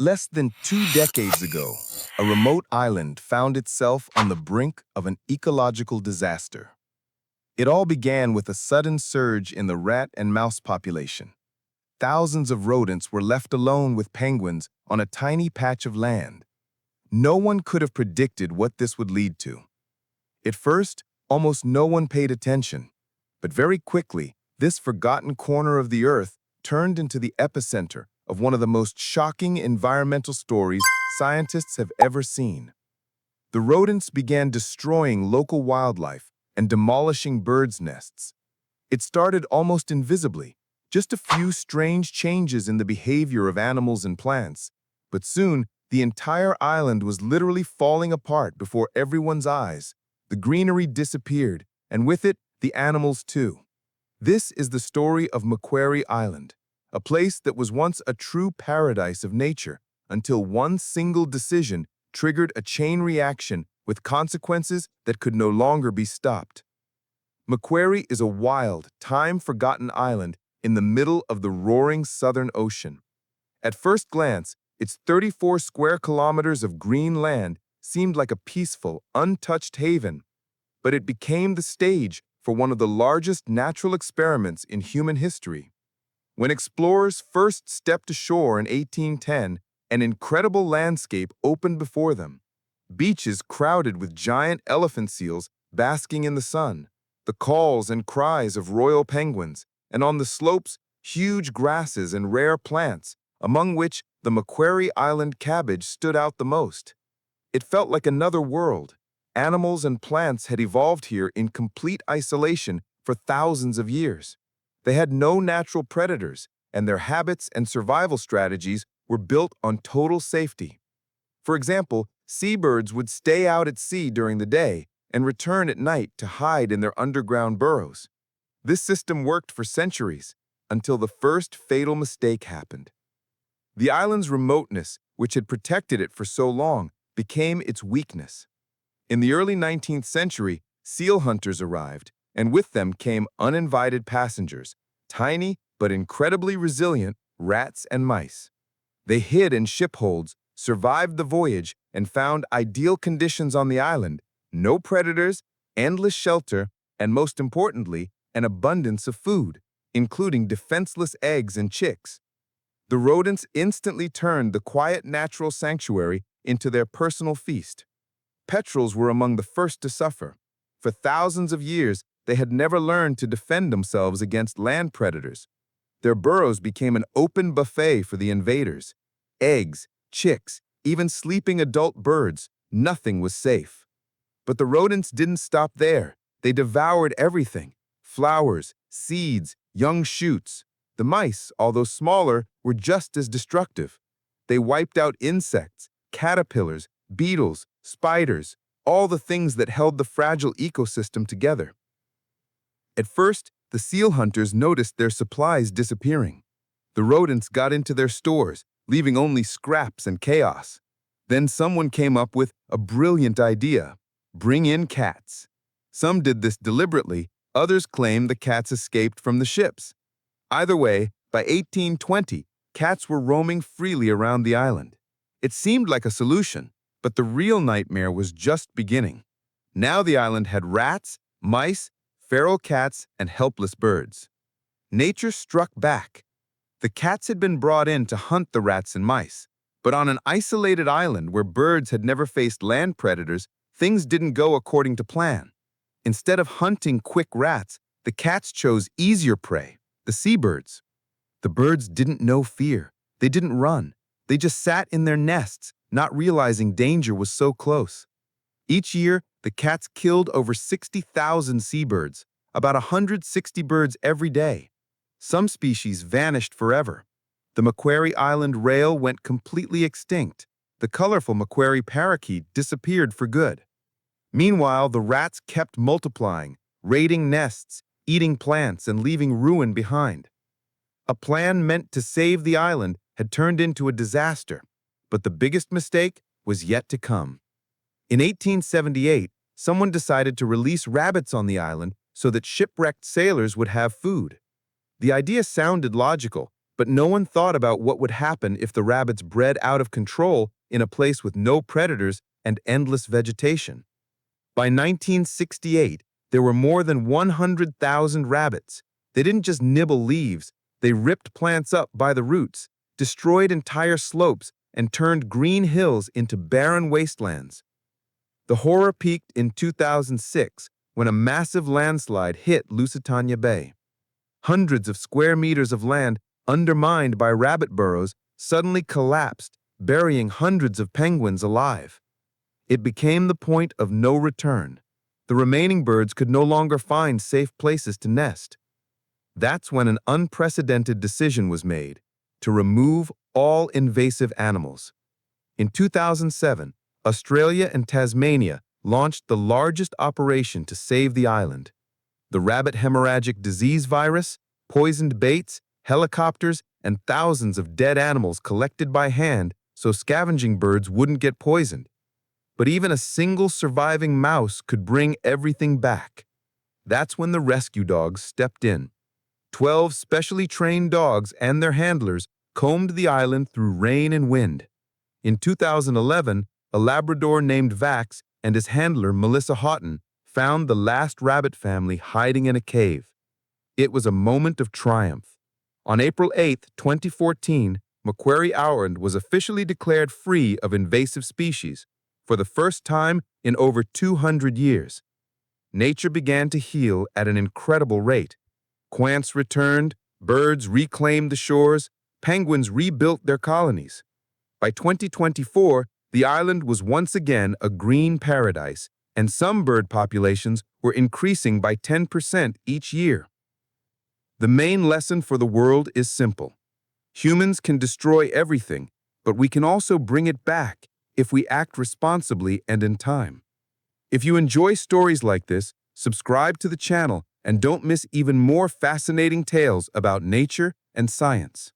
Less than 2 decades ago, a remote island found itself on the brink of an ecological disaster. It all began with a sudden surge in the rat and mouse population. Thousands of rodents were left alone with penguins on a tiny patch of land. No one could have predicted what this would lead to. At first, almost no one paid attention, but very quickly, this forgotten corner of the earth turned into the epicenter of one of the most shocking environmental stories scientists have ever seen. The rodents began destroying local wildlife and demolishing birds' nests. It started almost invisibly, just a few strange changes in the behavior of animals and plants, but soon the entire island was literally falling apart before everyone's eyes. The greenery disappeared, and with it, the animals too. This is the story of Macquarie Island, a place that was once a true paradise of nature until one single decision triggered a chain reaction with consequences that could no longer be stopped. Macquarie is a wild, time-forgotten island in the middle of the roaring Southern Ocean. At first glance, its 34 square kilometers of green land seemed like a peaceful, untouched haven, but it became the stage for one of the largest natural experiments in human history. When explorers first stepped ashore in 1810, an incredible landscape opened before them. Beaches crowded with giant elephant seals basking in the sun, the calls and cries of royal penguins, and on the slopes, huge grasses and rare plants, among which the Macquarie Island cabbage stood out the most. It felt like another world. Animals and plants had evolved here in complete isolation for thousands of years. They had no natural predators, and their habits and survival strategies were built on total safety. For example, seabirds would stay out at sea during the day and return at night to hide in their underground burrows. This system worked for centuries, until the first fatal mistake happened. The island's remoteness, which had protected it for so long, became its weakness. In the early 19th century, seal hunters arrived, and with them came uninvited passengers, tiny but incredibly resilient rats and mice. They hid in ship holds, survived the voyage, and found ideal conditions on the island: no predators, endless shelter, and most importantly, an abundance of food, including defenseless eggs and chicks. The rodents instantly turned the quiet natural sanctuary into their personal feast. Petrels were among the first to suffer. For thousands of years, they had never learned to defend themselves against land predators. Their burrows became an open buffet for the invaders. Eggs, chicks, even sleeping adult birds, nothing was safe. But the rodents didn't stop there. They devoured everything: flowers, seeds, young shoots. The mice, although smaller, were just as destructive. They wiped out insects, caterpillars, beetles, spiders, all the things that held the fragile ecosystem together. At first, the seal hunters noticed their supplies disappearing. The rodents got into their stores, leaving only scraps and chaos. Then someone came up with a brilliant idea: bring in cats. Some did this deliberately, others claimed the cats escaped from the ships. Either way, by 1820, cats were roaming freely around the island. It seemed like a solution, but the real nightmare was just beginning. Now the island had rats, mice, feral cats, and helpless birds. Nature struck back. The cats had been brought in to hunt the rats and mice, but on an isolated island where birds had never faced land predators, things didn't go according to plan. Instead of hunting quick rats, the cats chose easier prey: the seabirds. The birds didn't know fear. They didn't run. They just sat in their nests, not realizing danger was so close. Each year, the cats killed over 60,000 seabirds, about 160 birds every day. Some species vanished forever. The Macquarie Island rail went completely extinct. The colorful Macquarie parakeet disappeared for good. Meanwhile, the rats kept multiplying, raiding nests, eating plants, and leaving ruin behind. A plan meant to save the island had turned into a disaster, but the biggest mistake was yet to come. In 1878, someone decided to release rabbits on the island so that shipwrecked sailors would have food. The idea sounded logical, But no one thought about what would happen if the rabbits bred out of control in a place with no predators and endless vegetation. By 1968, there were more than 100,000 rabbits. They didn't just nibble leaves, they ripped plants up by the roots, destroyed entire slopes, and turned green hills into barren wastelands. The horror peaked in 2006 when a massive landslide hit Lusitania Bay. Hundreds of square meters of land undermined by rabbit burrows suddenly collapsed, burying hundreds of penguins alive. It became the point of no return. The remaining birds could no longer find safe places to nest. That's when an unprecedented decision was made to remove all invasive animals. In 2007, Australia and Tasmania launched the largest operation to save the island. The rabbit hemorrhagic disease virus, poisoned baits, helicopters, and thousands of dead animals collected by hand so scavenging birds wouldn't get poisoned. But even a single surviving mouse could bring everything back. That's when the rescue dogs stepped in. 12 specially trained dogs and their handlers combed the island through rain and wind. In 2011, a Labrador named Vax and his handler Melissa Houghton found the last rabbit family hiding in a cave. It was a moment of triumph. On April 8, 2014, Macquarie Island was officially declared free of invasive species for the first time in over 200 years. Nature began to heal at an incredible rate. Quants returned, birds reclaimed the shores, penguins rebuilt their colonies. By 2024, the island was once again a green paradise, and some bird populations were increasing by 10% each year. The main lesson for the world is simple. Humans can destroy everything, but we can also bring it back if we act responsibly and in time. If you enjoy stories like this, subscribe to the channel and don't miss even more fascinating tales about nature and science.